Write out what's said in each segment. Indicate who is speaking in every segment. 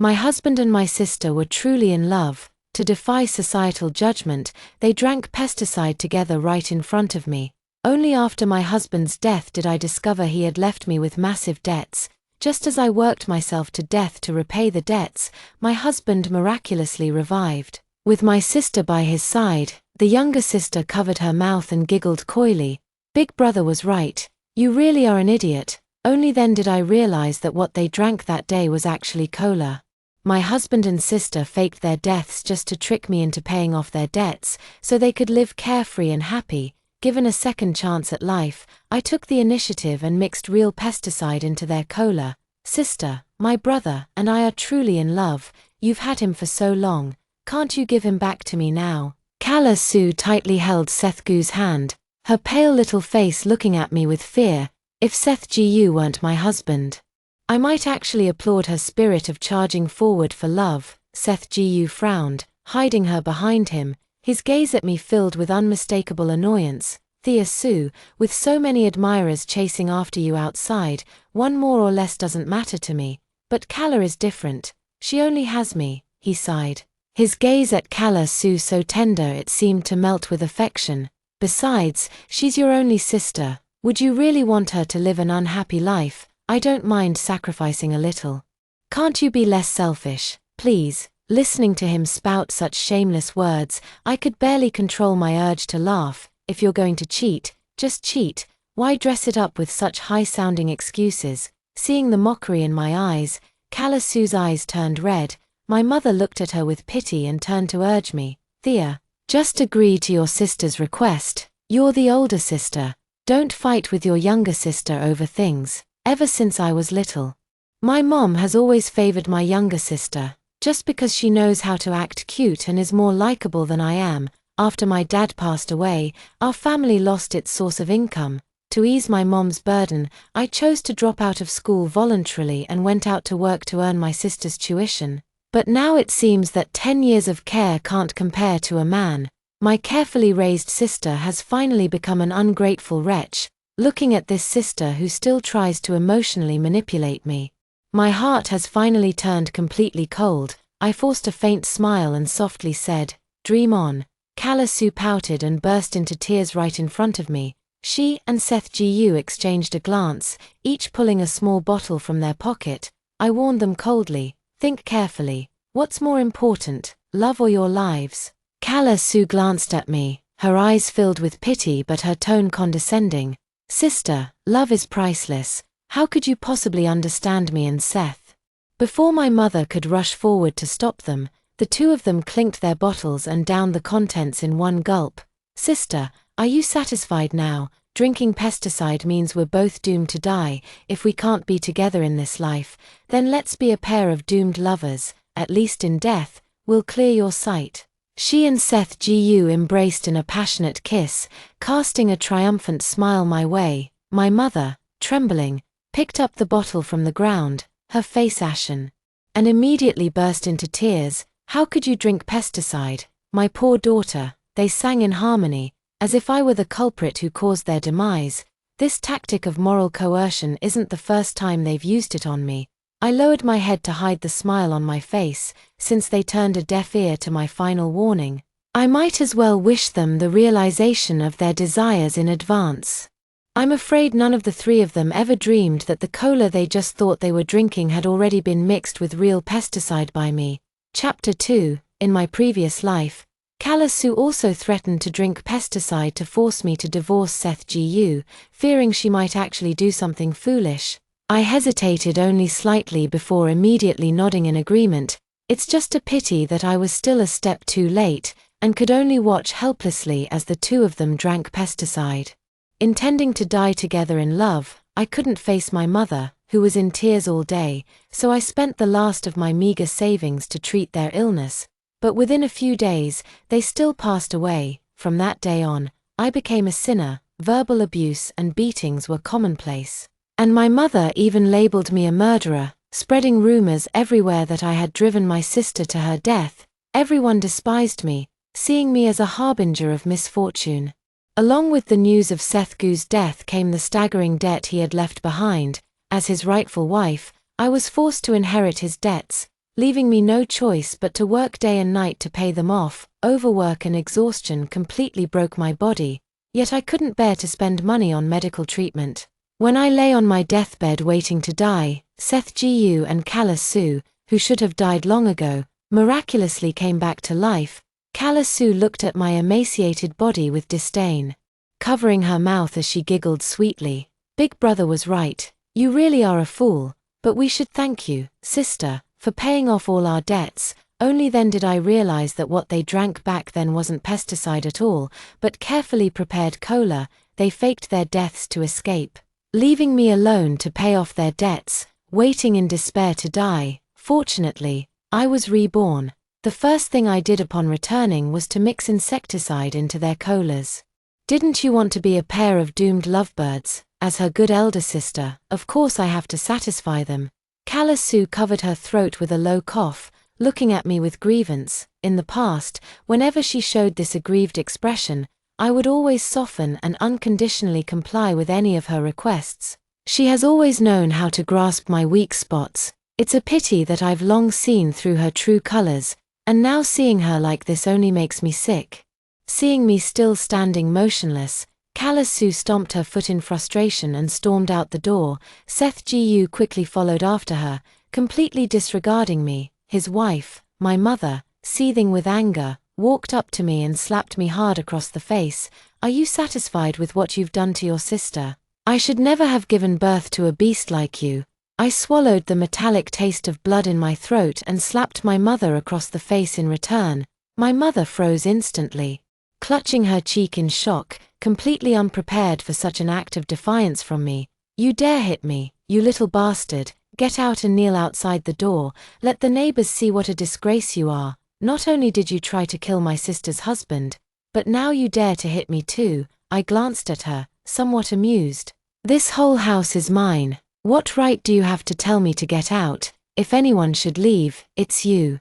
Speaker 1: My husband and my sister were truly in love. To defy societal judgment, they drank pesticide together right in front of me. Only after my husband's death did I discover he had left me with massive debts. Just as I worked myself to death to repay the debts, my husband miraculously revived. With my sister by his side, the younger sister covered her mouth and giggled coyly. Big brother was right. You really are an idiot. Only then did I realize that what they drank that day was actually cola. My husband and sister faked their deaths just to trick me into paying off their debts, so they could live carefree and happy. Given a second chance at life, I took the initiative and mixed real pesticide into their cola. Sister, my brother and I are truly in love. You've had him for so long. Can't you give him back to me now? Kala Sue tightly held Seth Gu's hand, her pale little face looking at me with fear. If Seth Gu weren't my husband, I might actually applaud her spirit of charging forward for love. Seth Gu frowned, hiding her behind him, his gaze at me filled with unmistakable annoyance. Thea Sue, with so many admirers chasing after you outside, one more or less doesn't matter to me. But Kala is different. She only has me, he sighed. His gaze at Kala Sue so tender it seemed to melt with affection. Besides, she's your only sister. Would you really want her to live an unhappy life? I don't mind sacrificing a little. Can't you be less selfish, please? Listening to him spout such shameless words, I could barely control my urge to laugh. If you're going to cheat, just cheat. Why dress it up with such high-sounding excuses? Seeing the mockery in my eyes, Kala Sue's eyes turned red. My mother looked at her with pity and turned to urge me. Thea, just agree to your sister's request. You're the older sister. Don't fight with your younger sister over things. Ever since I was little, my mom has always favored my younger sister, just because she knows how to act cute and is more likable than I am. After my dad passed away, our family lost its source of income. To ease my mom's burden, I chose to drop out of school voluntarily and went out to work to earn my sister's tuition. But now it seems that 10 years of care can't compare to a man. My carefully raised sister has finally become an ungrateful wretch. Looking at this sister who still tries to emotionally manipulate me, my heart has finally turned completely cold. I forced a faint smile and softly said, "Dream on." Kala Sue pouted and burst into tears right in front of me. She and Seth Gu exchanged a glance, each pulling a small bottle from their pocket. I warned them coldly, "Think carefully. What's more important, love or your lives?" Kala Sue glanced at me, her eyes filled with pity but her tone condescending. "Sister, love is priceless. How could you possibly understand me and Seth?" Before my mother could rush forward to stop them, the two of them clinked their bottles and downed the contents in one gulp. "Sister, are you satisfied now? Drinking pesticide means we're both doomed to die. If we can't be together in this life, then let's be a pair of doomed lovers. At least in death, we'll clear your sight." She and Seth Gu embraced in a passionate kiss, casting a triumphant smile my way. My mother, trembling, picked up the bottle from the ground, her face ashen, and immediately burst into tears. "How could you drink pesticide, my poor daughter?" They sang in harmony, as if I were the culprit who caused their demise. This tactic of moral coercion isn't the first time they've used it on me. I lowered my head to hide the smile on my face, since they turned a deaf ear to my final warning. I might as well wish them the realization of their desires in advance. I'm afraid none of the three of them ever dreamed that the cola they just thought they were drinking had already been mixed with real pesticide by me. Chapter 2. In my previous life, Kala Sue also threatened to drink pesticide to force me to divorce Seth Gu, fearing she might actually do something foolish. I hesitated only slightly before immediately nodding in agreement. It's just a pity that I was still a step too late, and could only watch helplessly as the two of them drank pesticide. Intending to die together in love, I couldn't face my mother, who was in tears all day, so I spent the last of my meager savings to treat their illness. But within a few days, they still passed away. From that day on, I became a sinner. Verbal abuse and beatings were commonplace. And my mother even labeled me a murderer, spreading rumors everywhere that I had driven my sister to her death. Everyone despised me, seeing me as a harbinger of misfortune. Along with the news of Seth Gu's death came the staggering debt he had left behind. As his rightful wife, I was forced to inherit his debts. leaving me no choice but to work day and night to pay them off. Overwork and exhaustion completely broke my body, yet I couldn't bear to spend money on medical treatment. When I lay on my deathbed waiting to die, Seth Gu and Callus Su, who should have died long ago, miraculously came back to life. Callus Su looked at my emaciated body with disdain, covering her mouth as she giggled sweetly. Big brother was right. You really are a fool, but we should thank you, sister, for paying off all our debts. Only then did I realize that what they drank back then wasn't pesticide at all, but carefully prepared cola. They faked their deaths to escape, leaving me alone to pay off their debts, waiting in despair to die. Fortunately, I was reborn. The first thing I did upon returning was to mix insecticide into their colas. Didn't you want to be a pair of doomed lovebirds? As her good elder sister, of course I have to satisfy them. Callus Su covered her throat with a low cough, looking at me with grievance. In the past, whenever she showed this aggrieved expression, I would always soften and unconditionally comply with any of her requests. She has always known how to grasp my weak spots. It's a pity that I've long seen through her true colors, and now seeing her like this only makes me sick. Seeing me still standing motionless, Callus Su stomped her foot in frustration and stormed out the door. Seth Gu quickly followed after her, completely disregarding me. His wife, my mother, seething with anger, walked up to me and slapped me hard across the face. Are you satisfied with what you've done to your sister? I should never have given birth to a beast like you. I swallowed the metallic taste of blood in my throat and slapped my mother across the face in return. My mother froze instantly, clutching her cheek in shock, completely unprepared for such an act of defiance from me. You dare hit me, you little bastard. Get out and kneel outside the door. Let the neighbors see what a disgrace you are. Not only did you try to kill my sister's husband, but now you dare to hit me too. I glanced at her, somewhat amused. This whole house is mine. What right do you have to tell me to get out? If anyone should leave, it's you.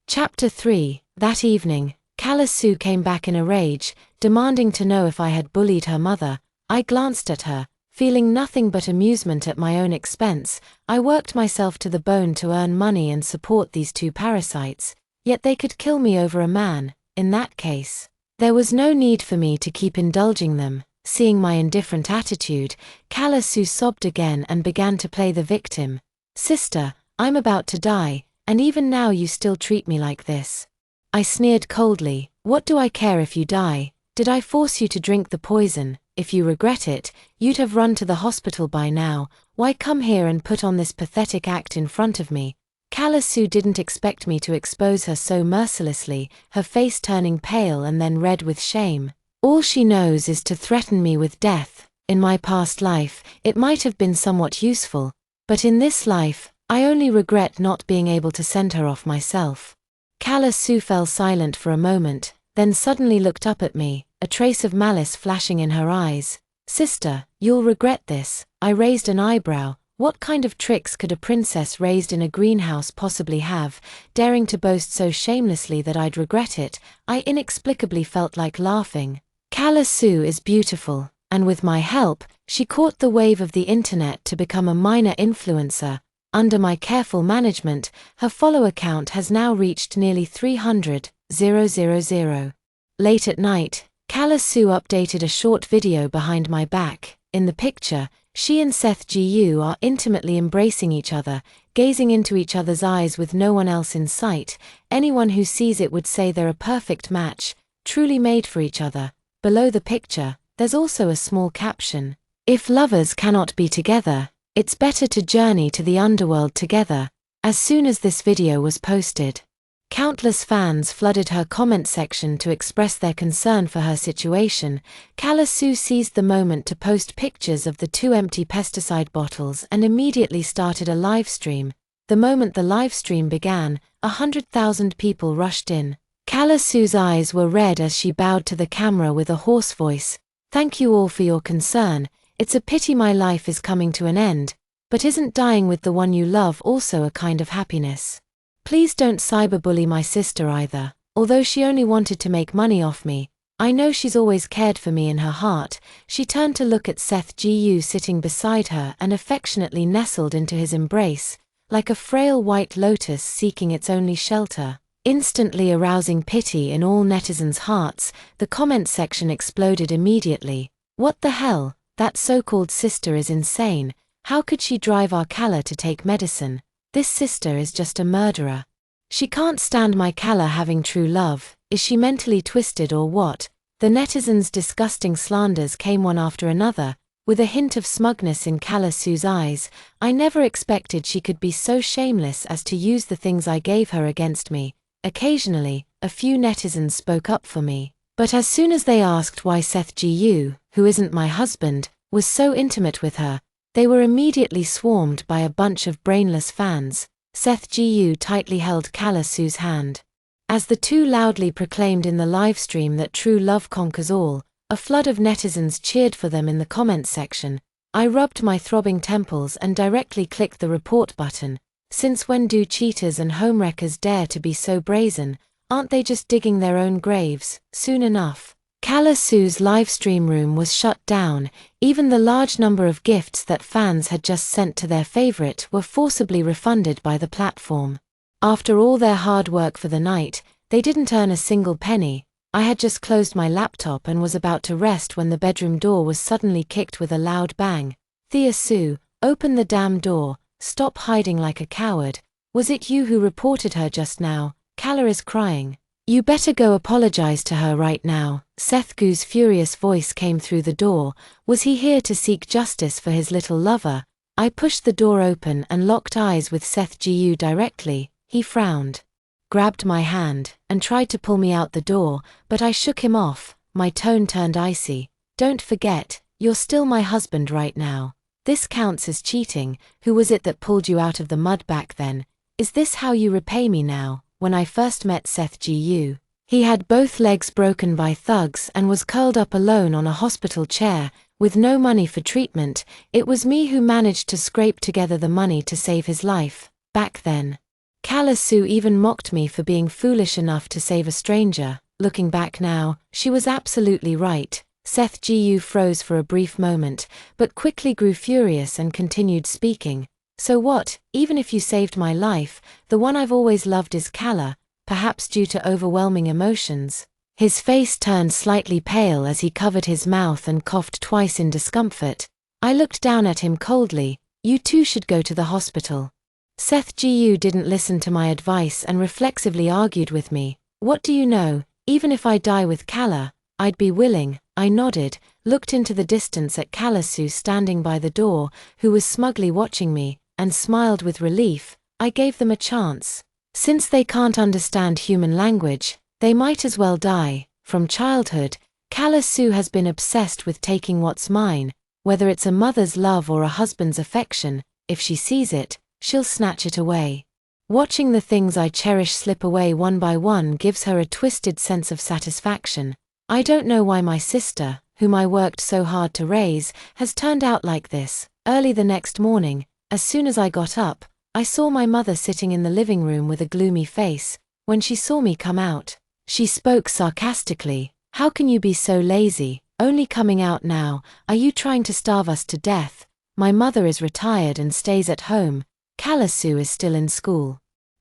Speaker 1: Chapter 3. That evening, Callus Su came back in a rage, demanding to know if I had bullied her mother. I glanced at her, feeling nothing but amusement at my own expense. I worked myself to the bone to earn money and support these two parasites, yet they could kill me over a man. In that case, there was no need for me to keep indulging them. Seeing my indifferent attitude, Callus Su sobbed again and began to play the victim. Sister, I'm about to die, and even now you still treat me like this. I sneered coldly. What do I care if you die? Did I force you to drink the poison? If you regret it, you'd have run to the hospital by now. Why come here and put on this pathetic act in front of me? Callus Su didn't expect me to expose her so mercilessly, her face turning pale and then red with shame. All she knows is to threaten me with death. In my past life, it might have been somewhat useful, but in this life, I only regret not being able to send her off myself. Callus Su fell silent for a moment, then suddenly looked up at me, a trace of malice flashing in her eyes. Sister, you'll regret this. I raised an eyebrow. What kind of tricks could a princess raised in a greenhouse possibly have, daring to boast so shamelessly that I'd regret it? I inexplicably felt like laughing. Callus Su is beautiful, and with my help, she caught the wave of the internet to become a minor influencer. Under my careful management, her follower count has now reached nearly 300,000. Late at night, Callus Su updated a short video behind my back. In the picture, she and Seth Gu are intimately embracing each other, gazing into each other's eyes with no one else in sight. Anyone who sees it would say they're a perfect match, truly made for each other. Below the picture, there's also a small caption. If lovers cannot be together, it's better to journey to the underworld together. As soon as this video was posted, countless fans flooded her comment section to express their concern for her situation. Callus Su seized the moment to post pictures of the two empty pesticide bottles and immediately started a live stream. The moment the live stream began, 100,000 people rushed in. Callus Su's eyes were red as she bowed to the camera with a hoarse voice. Thank you all for your concern. It's a pity my life is coming to an end, but isn't dying with the one you love also a kind of happiness? Please don't cyberbully my sister either. Although she only wanted to make money off me, I know she's always cared for me in her heart. She turned to look at Seth Gu sitting beside her and affectionately nestled into his embrace. like a frail white lotus seeking its only shelter. Instantly arousing pity in all netizens' hearts, the comment section exploded immediately. "What the hell? That so-called sister is insane. How could she drive our Kala to take medicine? This sister is just a murderer. She can't stand my Kala having true love. Is she mentally twisted or what?" The netizens' disgusting slanders came one after another, with a hint of smugness in Kala Su's eyes. I never expected she could be so shameless as to use the things I gave her against me. Occasionally, a few netizens spoke up for me, but as soon as they asked why Seth Gu, who isn't my husband, was so intimate with her, they were immediately swarmed by a bunch of brainless fans. Seth Gu tightly held Kala Su's hand. As the two loudly proclaimed in the livestream that true love conquers all, a flood of netizens cheered for them in the comments section. I rubbed my throbbing temples and directly clicked the report button. Since when do cheaters and homewreckers dare to be so brazen? Aren't they just digging their own graves? Soon enough, Kala Su's livestream room was shut down. Even the large number of gifts that fans had just sent to their favorite were forcibly refunded by the platform. After all their hard work for the night, they didn't earn a single penny. I had just closed my laptop and was about to rest when the bedroom door was suddenly kicked with a loud bang. "Thea Sue, open the damn door. Stop hiding like a coward. Was it you who reported her just now? Kala is crying. You better go apologize to her right now." Seth Gu's furious voice came through the door. Was he here to seek justice for his little lover? I pushed the door open and locked eyes with Seth Gu directly. He frowned, grabbed my hand, and tried to pull me out the door, but I shook him off. My tone turned icy. "Don't forget, you're still my husband right now. This counts as cheating. Who was it that pulled you out of the mud back then? Is this how you repay me now?" When I first met Seth Gu, he had both legs broken by thugs and was curled up alone on a hospital chair, with no money for treatment. It was me who managed to scrape together the money to save his life. Back then, Kala Su even mocked me for being foolish enough to save a stranger. Looking back now, she was absolutely right. Seth Gu froze for a brief moment, but quickly grew furious and continued speaking. "So what? Even if you saved my life, the one I've always loved is Kala, perhaps due to overwhelming emotions." His face turned slightly pale as he covered his mouth and coughed twice in discomfort. I looked down at him coldly. "You too should go to the hospital." Seth Gu didn't listen to my advice and reflexively argued with me. "What do you know? Even if I die with Kala, I'd be willing." I nodded, looked into the distance at Kala Su standing by the door, who was smugly watching me, and smiled with relief. I gave them a chance. Since they can't understand human language, they might as well die. From childhood, Kala Su has been obsessed with taking what's mine, whether it's a mother's love or a husband's affection. If she sees it, she'll snatch it away. Watching the things I cherish slip away one by one gives her a twisted sense of satisfaction. I don't know why my sister, whom I worked so hard to raise, has turned out like this. Early the next morning, as soon as I got up, I saw my mother sitting in the living room with a gloomy face. When she saw me come out, she spoke sarcastically. "How can you be so lazy? Only coming out now? Are you trying to starve us to death? My mother is retired and stays at home. Kala Su is still in school."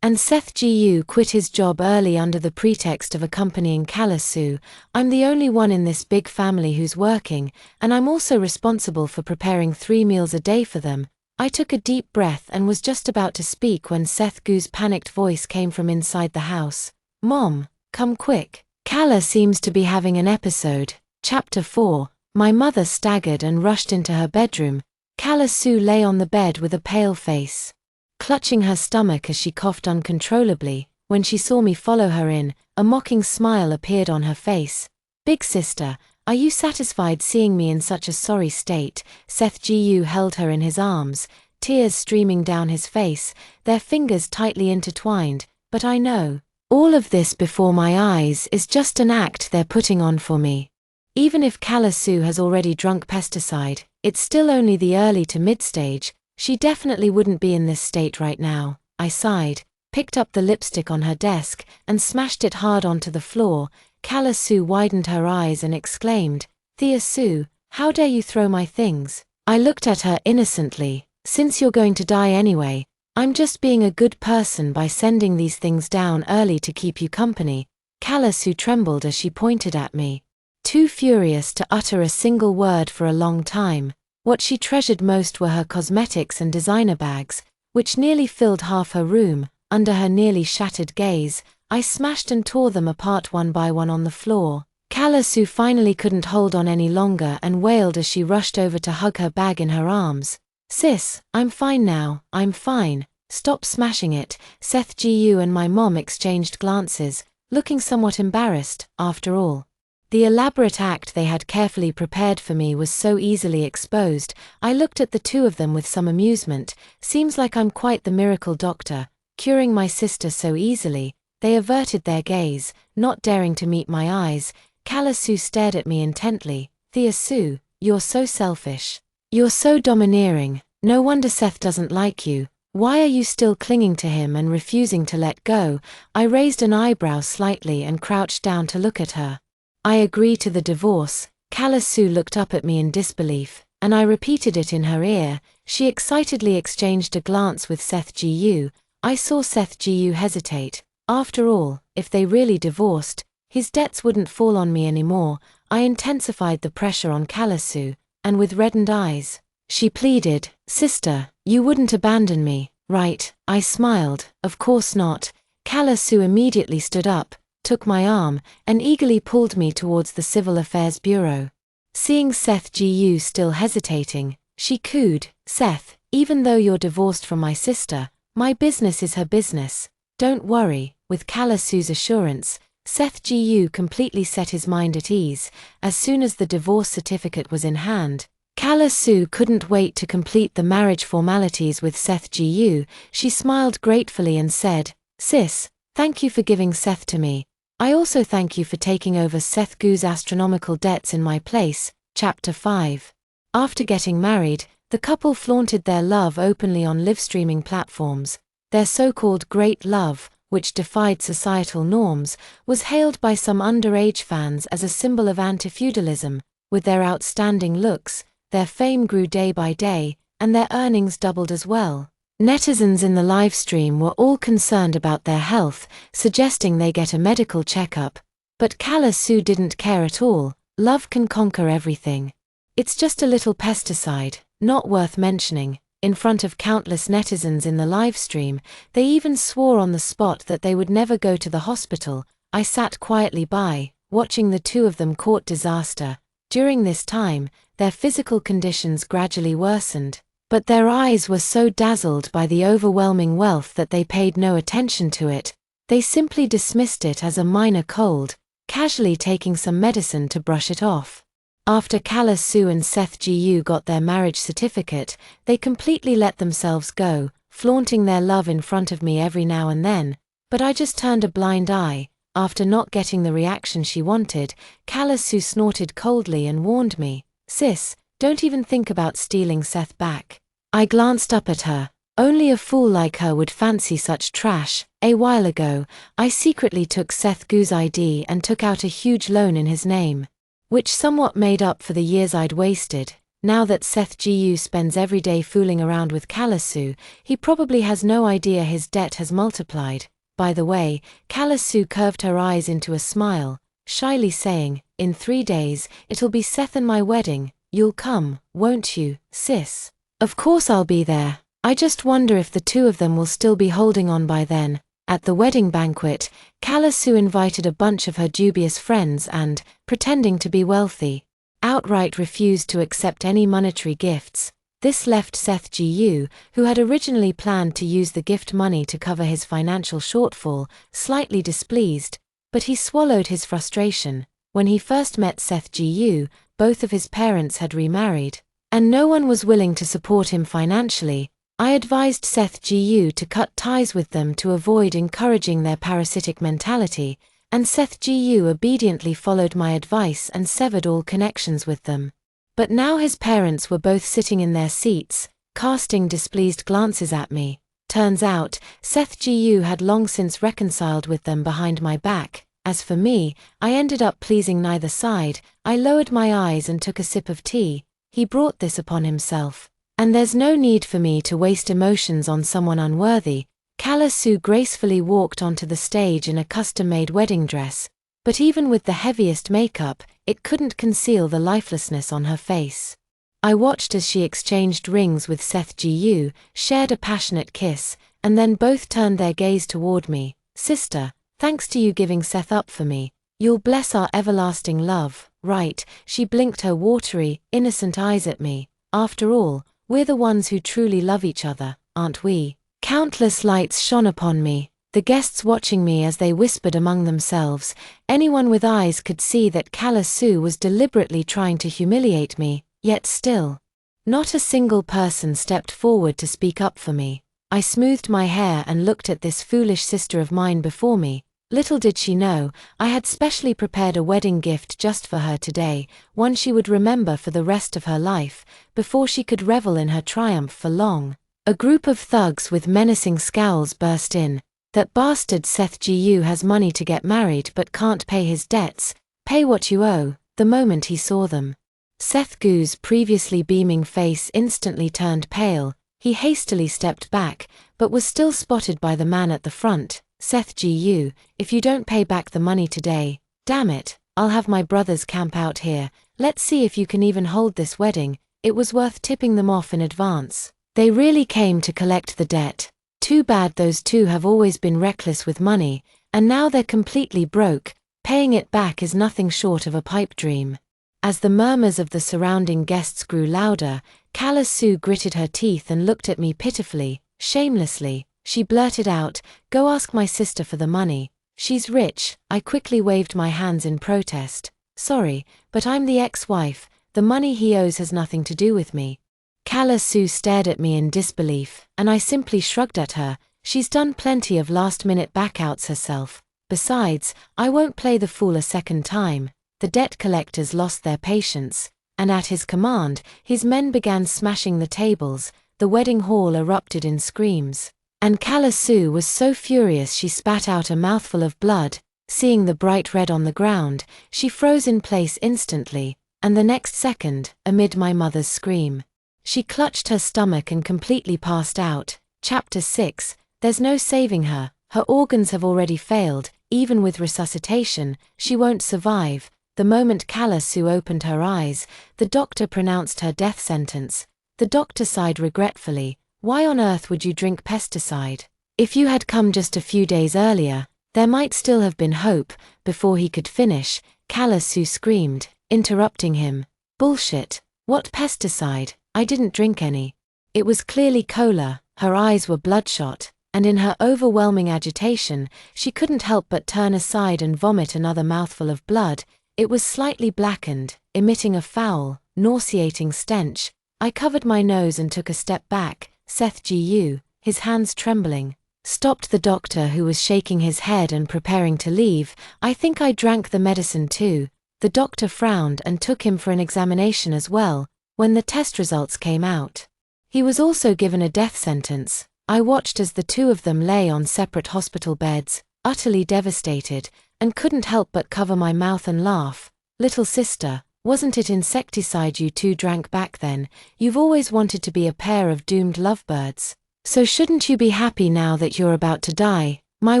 Speaker 1: And Seth Gu quit his job early under the pretext of accompanying Kala Su. "I'm the only one in this big family who's working, and I'm also responsible for preparing 3 meals a day for them." I took a deep breath and was just about to speak when Seth Gu's panicked voice came from inside the house. "Mom, come quick. Kala seems to be having an episode." Chapter 4. My mother staggered and rushed into her bedroom. Kala Su lay on the bed with a pale face, clutching her stomach as she coughed uncontrollably. When she saw me follow her in, a mocking smile appeared on her face. "Big sister, are you satisfied seeing me in such a sorry state?" Seth Gu held her in his arms, tears streaming down his face, their fingers tightly intertwined. "But I know, all of this before my eyes is just an act they're putting on for me. Even if Kala Su has already drunk pesticide, it's still only the early to mid-stage. She definitely wouldn't be in this state right now." I sighed, picked up the lipstick on her desk, and smashed it hard onto the floor. Kala Su widened her eyes and exclaimed, "Thea Su, how dare you throw my things?" I looked at her innocently. "Since you're going to die anyway, I'm just being a good person by sending these things down early to keep you company. Kalasu trembled as she pointed at me, too furious to utter a single word for a long time. What she treasured most were her cosmetics and designer bags, which nearly filled half her room. Under her nearly shattered gaze, I smashed and tore them apart one by one on the floor. Kalasu finally couldn't hold on any longer and wailed as she rushed over to hug her bag in her arms. "Sis, I'm fine now, I'm fine. Stop smashing it." Seth Gu and my mom exchanged glances, looking somewhat embarrassed. After all, the elaborate act they had carefully prepared for me was so easily exposed. I looked at the two of them with some amusement. Seems like I'm quite the miracle doctor, curing my sister so easily. They averted their gaze, not daring to meet my eyes. Kalasu stared at me intently. "Thea Sue, you're so selfish. You're so domineering. No wonder Seth doesn't like you. Why are you still clinging to him and refusing to let go?" I raised an eyebrow slightly and crouched down to look at her. "I agree to the divorce." Kalasu looked up at me in disbelief, and I repeated it in her ear. She excitedly exchanged a glance with Seth Gu. I saw Seth Gu hesitate. After all, if they really divorced, his debts wouldn't fall on me anymore. I intensified the pressure on Kalasu, and with reddened eyes, she pleaded, "Sister, you wouldn't abandon me, right?" I smiled. "Of course not." Kalasu immediately stood up, took my arm, and eagerly pulled me towards the Civil Affairs Bureau. Seeing Seth Gu still hesitating, she cooed, "Seth, even though you're divorced from my sister, my business is her business. Don't worry." With Kalasu's assurance, Seth Gu completely set his mind at ease. As soon as the divorce certificate was in hand, Kalasu couldn't wait to complete the marriage formalities with Seth Gu. She smiled gratefully and said, "Sis, thank you for giving Seth to me. I also thank you for taking over Seth Gu's astronomical debts in my place." Chapter 5. After getting married, the couple flaunted their love openly on live-streaming platforms. Their so-called great love, which defied societal norms, was hailed by some underage fans as a symbol of anti-feudalism. With their outstanding looks, their fame grew day by day, and their earnings doubled as well. Netizens in the livestream were all concerned about their health, suggesting they get a medical checkup. But Kalasu didn't care at all. Love can conquer everything. "It's just a little pesticide, not worth mentioning." In front of countless netizens in the livestream, they even swore on the spot that they would never go to the hospital. I sat quietly by, watching the two of them court disaster. During this time, their physical conditions gradually worsened, but their eyes were so dazzled by the overwhelming wealth that they paid no attention to it. They simply dismissed it as a minor cold, casually taking some medicine to brush it off. After Kalasu and Seth Gu got their marriage certificate, they completely let themselves go, flaunting their love in front of me every now and then, but I just turned a blind eye. After not getting the reaction she wanted, Kalasu snorted coldly and warned me, "Sis, don't even think about stealing Seth back." I glanced up at her. Only a fool like her would fancy such trash. A while ago, I secretly took Seth Gu's ID and took out a huge loan in his name, which somewhat made up for the years I'd wasted. Now that Seth Gu spends every day fooling around with Kalasu, he probably has no idea his debt has multiplied. By the way, Kalasu curved her eyes into a smile, shyly saying, "In 3 days, it'll be Seth and my wedding. You'll come, won't you, sis?" "Of course I'll be there. I just wonder if the two of them will still be holding on by then." At the wedding banquet, Kalasu invited a bunch of her dubious friends and, pretending to be wealthy, outright refused to accept any monetary gifts. This left Seth Gu, who had originally planned to use the gift money to cover his financial shortfall, slightly displeased, but he swallowed his frustration. When he first met Seth Gu, both of his parents had remarried, and no one was willing to support him financially. I advised Seth Gu to cut ties with them to avoid encouraging their parasitic mentality, and Seth Gu obediently followed my advice and severed all connections with them. But now his parents were both sitting in their seats, casting displeased glances at me. Turns out, Seth Gu had long since reconciled with them behind my back. As for me, I ended up pleasing neither side. I lowered my eyes and took a sip of tea. He brought this upon himself. And there's no need for me to waste emotions on someone unworthy. Kala Sue gracefully walked onto the stage in a custom-made wedding dress, but even with the heaviest makeup, it couldn't conceal the lifelessness on her face. I watched as she exchanged rings with Seth Gu, shared a passionate kiss, and then both turned their gaze toward me. Sister, thanks to you giving Seth up for me, you'll bless our everlasting love, right? She blinked her watery, innocent eyes at me. After all, we're the ones who truly love each other, aren't we? Countless lights shone upon me, the guests watching me as they whispered among themselves. Anyone with eyes could see that Kala Sue was deliberately trying to humiliate me, yet still, not a single person stepped forward to speak up for me. I smoothed my hair and looked at this foolish sister of mine before me. Little did she know, I had specially prepared a wedding gift just for her today, one she would remember for the rest of her life, before she could revel in her triumph for long. A group of thugs with menacing scowls burst in. That bastard Seth Gu has money to get married but can't pay his debts. Pay what you owe. The moment he saw them, Seth Gu's previously beaming face instantly turned pale. He hastily stepped back, but was still spotted by the man at the front. Seth Gu, if you don't pay back the money today, damn it, I'll have my brothers camp out here. Let's see if you can even hold this wedding. It was worth tipping them off in advance. They really came to collect the debt. Too bad those two have always been reckless with money, and now they're completely broke. Paying it back is nothing short of a pipe dream. As the murmurs of the surrounding guests grew louder, Kala Sue gritted her teeth and looked at me pitifully, shamelessly. She blurted out, "Go ask my sister for the money. She's rich." I quickly waved my hands in protest. "Sorry, but I'm the ex-wife. The money he owes has nothing to do with me." Kala Sue stared at me in disbelief, and I simply shrugged at her. She's done plenty of last-minute backouts herself. Besides, I won't play the fool a second time. The debt collectors lost their patience, and at his command, his men began smashing the tables. The wedding hall erupted in screams, and Kala Sue was so furious she spat out a mouthful of blood. Seeing the bright red on the ground, she froze in place instantly, and the next second, amid my mother's scream, she clutched her stomach and completely passed out. Chapter 6. There's no saving her. Her organs have already failed. Even with resuscitation, she won't survive. The moment Kala Sue opened her eyes, the doctor pronounced her death sentence. The doctor sighed regretfully. Why on earth would you drink pesticide? If you had come just a few days earlier, there might still have been hope. Before he could finish, Kala Sue screamed, interrupting him. Bullshit. What pesticide? I didn't drink any. It was clearly cola. Her eyes were bloodshot, and in her overwhelming agitation, she couldn't help but turn aside and vomit another mouthful of blood. It was slightly blackened, emitting a foul, nauseating stench. I covered my nose and took a step back. Seth Gu, his hands trembling, stopped the doctor, who was shaking his head and preparing to leave. I think I drank the medicine too. The doctor frowned and took him for an examination as well. When the test results came out, he was also given a death sentence. I watched as the two of them lay on separate hospital beds, utterly devastated, and couldn't help but cover my mouth and laugh. Little sister, wasn't it insecticide you two drank back then? You've always wanted to be a pair of doomed lovebirds. So shouldn't you be happy now that you're about to die? My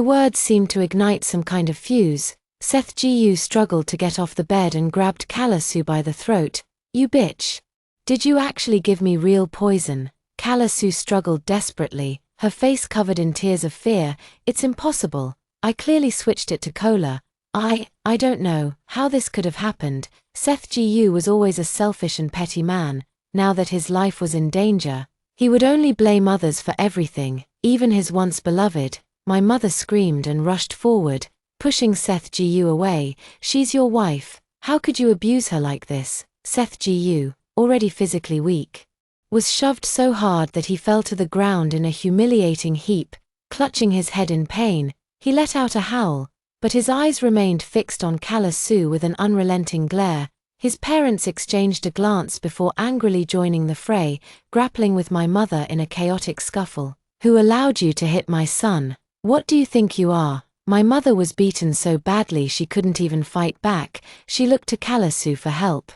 Speaker 1: words seemed to ignite some kind of fuse. Seth Gu struggled to get off the bed and grabbed Kala Sue by the throat. You bitch. Did you actually give me real poison? Kala Sue struggled desperately, her face covered in tears of fear. It's impossible. I clearly switched it to cola. I don't know how this could have happened. Seth Gu was always a selfish and petty man. Now that his life was in danger, he would only blame others for everything, even his once beloved. My mother screamed and rushed forward, pushing Seth Gu away. She's your wife. How could you abuse her like this? Seth Gu, already physically weak, was shoved so hard that he fell to the ground in a humiliating heap. Clutching his head in pain, he let out a howl, but his eyes remained fixed on Kala Sue with an unrelenting glare. His parents exchanged a glance before angrily joining the fray, grappling with my mother in a chaotic scuffle. Who allowed you to hit my son? What do you think you are? My mother was beaten so badly she couldn't even fight back. She looked to Kala Sue for help.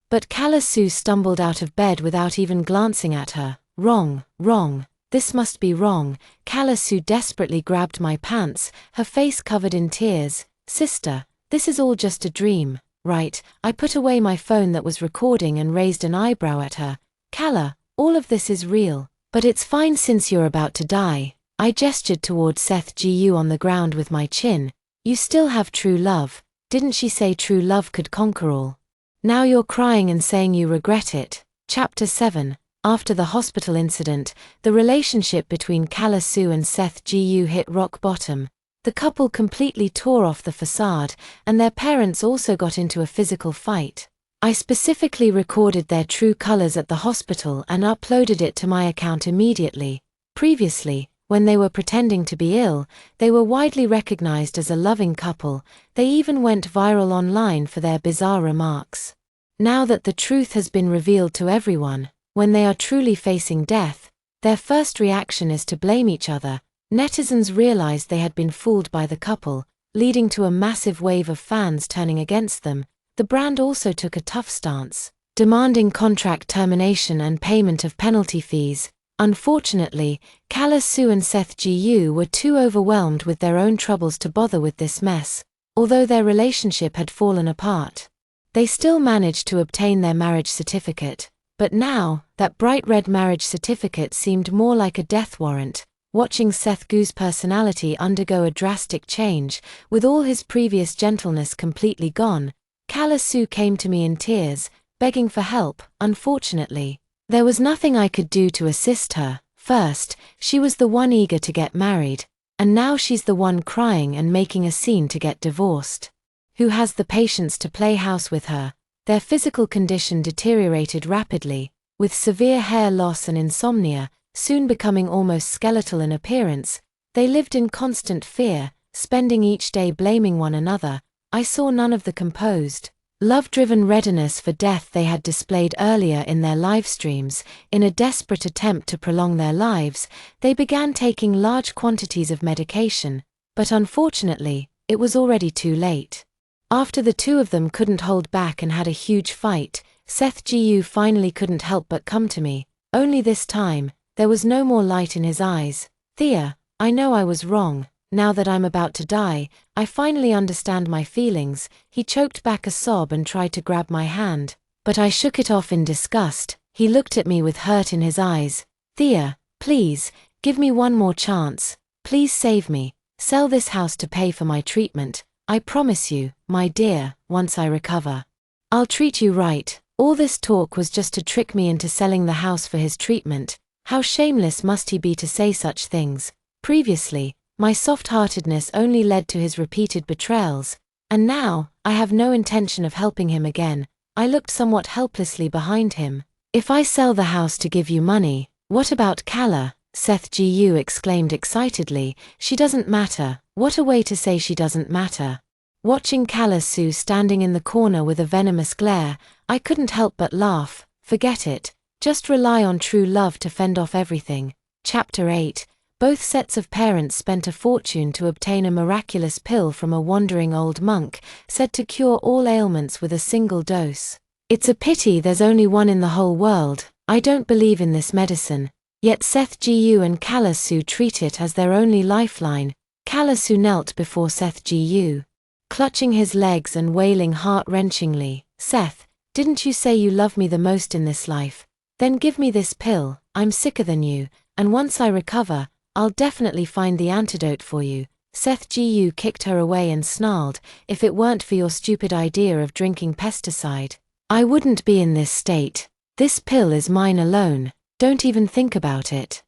Speaker 1: But Kala Su stumbled out of bed without even glancing at her. Wrong, wrong. This must be wrong. Kala Su desperately grabbed my pants, her face covered in tears. Sister, this is all just a dream, right? I put away my phone that was recording and raised an eyebrow at her. Kala, all of this is real, but it's fine since you're about to die. I gestured toward Seth Gu on the ground with my chin. You still have true love. Didn't she say true love could conquer all? Now you're crying and saying you regret it. Chapter 7. After the hospital incident, the relationship between Kala Su and Seth Gu hit rock bottom. The couple completely tore off the facade, and their parents also got into a physical fight. I specifically recorded their true colors at the hospital and uploaded it to my account immediately. Previously, when they were pretending to be ill, they were widely recognized as a loving couple. They even went viral online for their bizarre remarks. Now that the truth has been revealed to everyone, when they are truly facing death, their first reaction is to blame each other. Netizens realized they had been fooled by the couple, leading to a massive wave of fans turning against them. The brand also took a tough stance, demanding contract termination and payment of penalty fees. Unfortunately, Kala Su and Seth Gu were too overwhelmed with their own troubles to bother with this mess. Although their relationship had fallen apart, they still managed to obtain their marriage certificate. But now, that bright red marriage certificate seemed more like a death warrant. Watching Seth Gu's personality undergo a drastic change, with all his previous gentleness completely gone, Kala Su came to me in tears, begging for help. Unfortunately, there was nothing I could do to assist her. First, she was the one eager to get married, and now she's the one crying and making a scene to get divorced. Who has the patience to play house with her? Their physical condition deteriorated rapidly, with severe hair loss and insomnia, soon becoming almost skeletal in appearance. They lived in constant fear, spending each day blaming one another. I saw none of the composed, love-driven readiness for death they had displayed earlier in their live streams. In a desperate attempt to prolong their lives, they began taking large quantities of medication, but unfortunately, it was already too late. After the two of them couldn't hold back and had a huge fight, Seth Gu finally couldn't help but come to me. Only this time, there was no more light in his eyes. Thea, I know I was wrong. Now that I'm about to die, I finally understand my feelings. He choked back a sob and tried to grab my hand, but I shook it off in disgust. He looked at me with hurt in his eyes. Thea, please, give me one more chance. Please save me. Sell this house to pay for my treatment. I promise you, my dear, once I recover, I'll treat you right. All this talk was just to trick me into selling the house for his treatment. How shameless must he be to say such things? Previously, my soft-heartedness only led to his repeated betrayals, and now, I have no intention of helping him again. I looked somewhat helplessly behind him. If I sell the house to give you money, what about Kala? Seth Gu exclaimed excitedly. She doesn't matter. What a way to say she doesn't matter. Watching Kala Su standing in the corner with a venomous glare, I couldn't help but laugh. Forget it. Just rely on true love to fend off everything. Chapter 8. Both sets of parents spent a fortune to obtain a miraculous pill from a wandering old monk, said to cure all ailments with a single dose. It's a pity there's only one in the whole world. I don't believe in this medicine. Yet Seth Gu and Kala Su treat it as their only lifeline. Kala Su knelt before Seth Gu, clutching his legs and wailing heart-wrenchingly. Seth, didn't you say you love me the most in this life? Then give me this pill. I'm sicker than you, and once I recover, I'll definitely find the antidote for you. Seth Gu kicked her away and snarled, if it weren't for your stupid idea of drinking pesticide, I wouldn't be in this state. This pill is mine alone. Don't even think about it.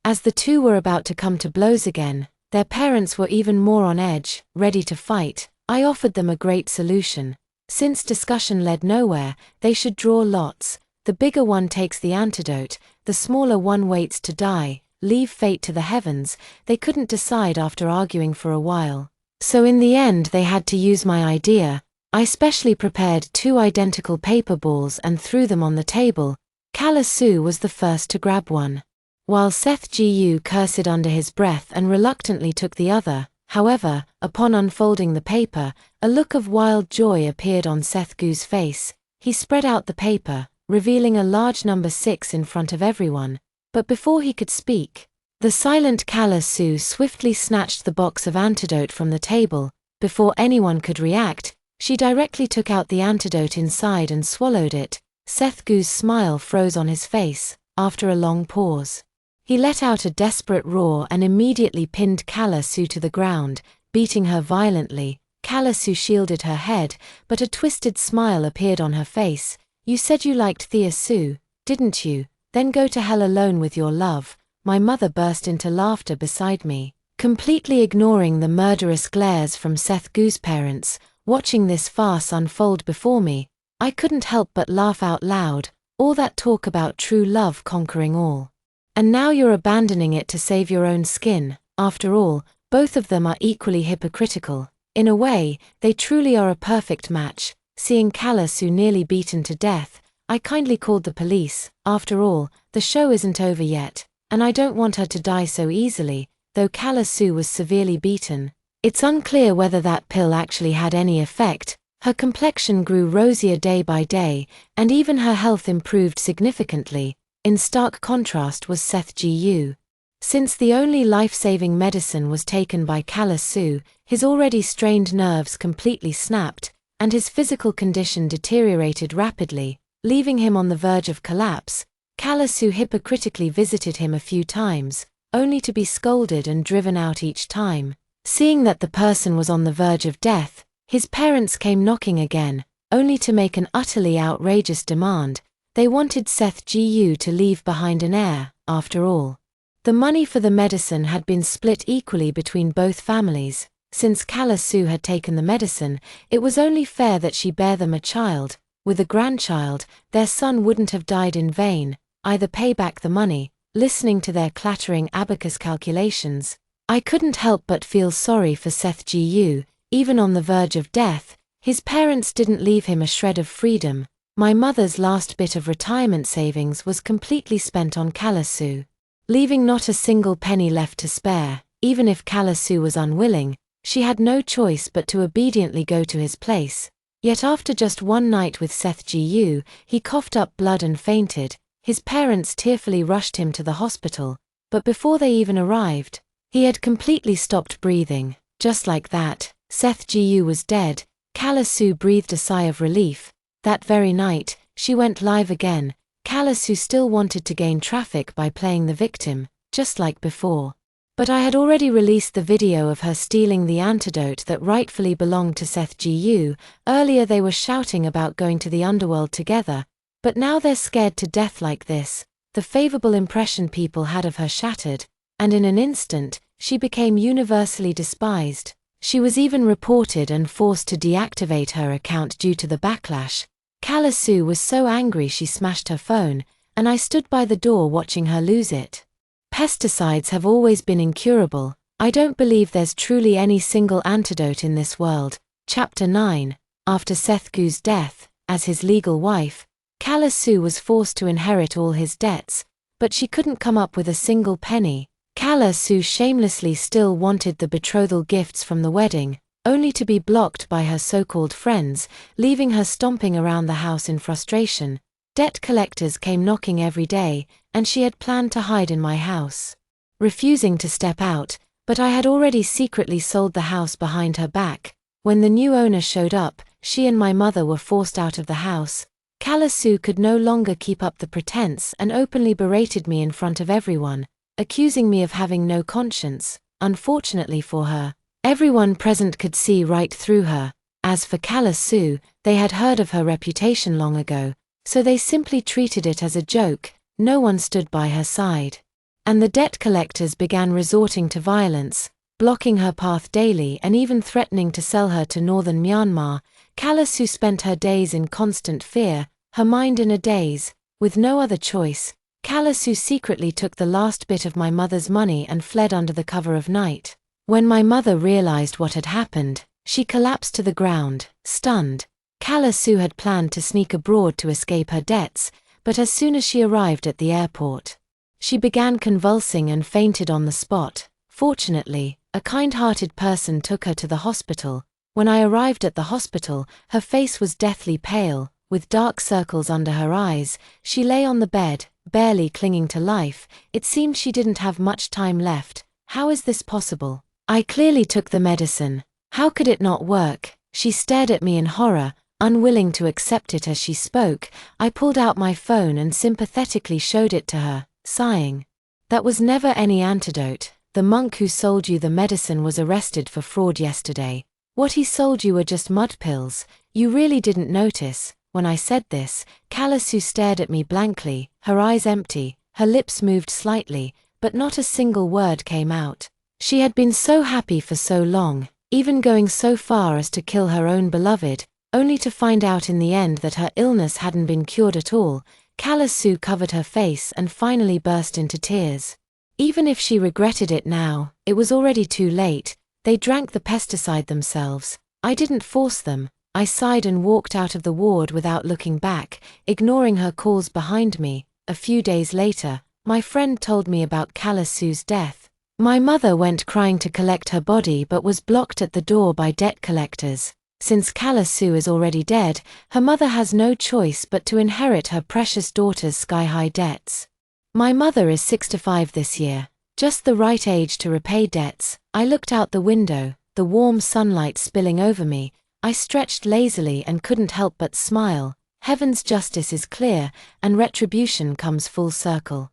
Speaker 1: As the two were about to come to blows again, their parents were even more on edge, ready to fight. I offered them a great solution. Since discussion led nowhere, they should draw lots. The bigger one takes the antidote, the smaller one waits to die, leave fate to the heavens. They couldn't decide after arguing for a while. So in the end they had to use my idea. I specially prepared 2 identical paper balls and threw them on the table. Kala Su was the first to grab one, while Seth Gu cursed under his breath and reluctantly took the other. However, upon unfolding the paper, a look of wild joy appeared on Seth Gu's face. He spread out the paper, revealing a large number 6 in front of everyone. But before he could speak, the silent Kala Su swiftly snatched the box of antidote from the table. Before anyone could react, she directly took out the antidote inside and swallowed it. Seth Gu's smile froze on his face. After a long pause, he let out a desperate roar and immediately pinned Kala Su to the ground, beating her violently. Kala Su shielded her head, but a twisted smile appeared on her face. "You said you liked Thea Su, didn't you? Then go to hell alone with your love." My mother burst into laughter beside me, completely ignoring the murderous glares from Seth Gu's parents. Watching this farce unfold before me, I couldn't help but laugh out loud. All that talk about true love conquering all. And now you're abandoning it to save your own skin. After all, both of them are equally hypocritical. In a way, they truly are a perfect match. Seeing Kala Su nearly beaten to death, I kindly called the police. After all, the show isn't over yet, and I don't want her to die so easily. Though Kala Su was severely beaten, it's unclear whether that pill actually had any effect. Her complexion grew rosier day by day, and even her health improved significantly. In stark contrast was Seth Gu. Since the only life-saving medicine was taken by Kala Su, his already strained nerves completely snapped, and his physical condition deteriorated rapidly, leaving him on the verge of collapse. Kala Su hypocritically visited him a few times, only to be scolded and driven out each time. Seeing that the person was on the verge of death, his parents came knocking again, only to make an utterly outrageous demand. They wanted Seth Gu to leave behind an heir. After all, the money for the medicine had been split equally between both families. Since Kala Su had taken the medicine, it was only fair that she bear them a child. With a grandchild, their son wouldn't have died in vain. Either pay back the money. Listening to their clattering abacus calculations, I couldn't help but feel sorry for Seth Gu. Even on the verge of death, his parents didn't leave him a shred of freedom. My mother's last bit of retirement savings was completely spent on Kala Su, leaving not a single penny left to spare. Even if Kala Su was unwilling, she had no choice but to obediently go to his place. Yet after just one night with Seth Gu, he coughed up blood and fainted. His parents tearfully rushed him to the hospital, but before they even arrived, he had completely stopped breathing. Just like that, Seth Gu was dead. Kala Su breathed a sigh of relief. That very night, she went live again. Kala Su still wanted to gain traffic by playing the victim, just like before. But I had already released the video of her stealing the antidote that rightfully belonged to Seth Gu. Earlier they were shouting about going to the underworld together, but now they're scared to death like this. The favorable impression people had of her shattered, and in an instant, she became universally despised. She was even reported and forced to deactivate her account due to the backlash. Kala Su was so angry she smashed her phone, and I stood by the door watching her lose it. Pesticides have always been incurable. I don't believe there's truly any single antidote in this world. Chapter 9. After Seth Gu's death, as his legal wife, Kala Su was forced to inherit all his debts, but she couldn't come up with a single penny. Kala Su shamelessly still wanted the betrothal gifts from the wedding, only to be blocked by her so-called friends, leaving her stomping around the house in frustration. Debt collectors came knocking every day, and she had planned to hide in my house, refusing to step out, but I had already secretly sold the house behind her back. When the new owner showed up, she and my mother were forced out of the house. Kala Su could no longer keep up the pretense and openly berated me in front of everyone, accusing me of having no conscience. Unfortunately for her, everyone present could see right through her. As for Kala Su, they had heard of her reputation long ago, so they simply treated it as a joke. No one stood by her side. And the debt collectors began resorting to violence, blocking her path daily and even threatening to sell her to northern Myanmar. Kala Su spent her days in constant fear, her mind in a daze. With no other choice, Kala Su secretly took the last bit of my mother's money and fled under the cover of night. When my mother realized what had happened, she collapsed to the ground, stunned. Kala Su had planned to sneak abroad to escape her debts, but as soon as she arrived at the airport, she began convulsing and fainted on the spot. Fortunately, a kind-hearted person took her to the hospital. When I arrived at the hospital, her face was deathly pale, with dark circles under her eyes. She lay on the bed, barely clinging to life. It seemed she didn't have much time left. How is this possible? I clearly took the medicine. How could it not work? She stared at me in horror, unwilling to accept it as she spoke. I pulled out my phone and sympathetically showed it to her, sighing. That was never any antidote. The monk who sold you the medicine was arrested for fraud yesterday. What he sold you were just mud pills. You really didn't notice. When I said this, Kalasu stared at me blankly, her eyes empty, her lips moved slightly, but not a single word came out. She had been so happy for so long, even going so far as to kill her own beloved, only to find out in the end that her illness hadn't been cured at all. Kalasu covered her face and finally burst into tears. Even if she regretted it now, it was already too late. They drank the pesticide themselves. I didn't force them. I sighed and walked out of the ward without looking back, ignoring her calls behind me. A few days later, my friend told me about Kalasu's death. My mother went crying to collect her body but was blocked at the door by debt collectors. Since Kalasu is already dead, her mother has no choice but to inherit her precious daughter's sky-high debts. My mother is 65 this year, just the right age to repay debts. I looked out the window, the warm sunlight spilling over me. I stretched lazily and couldn't help but smile. Heaven's justice is clear, and retribution comes full circle.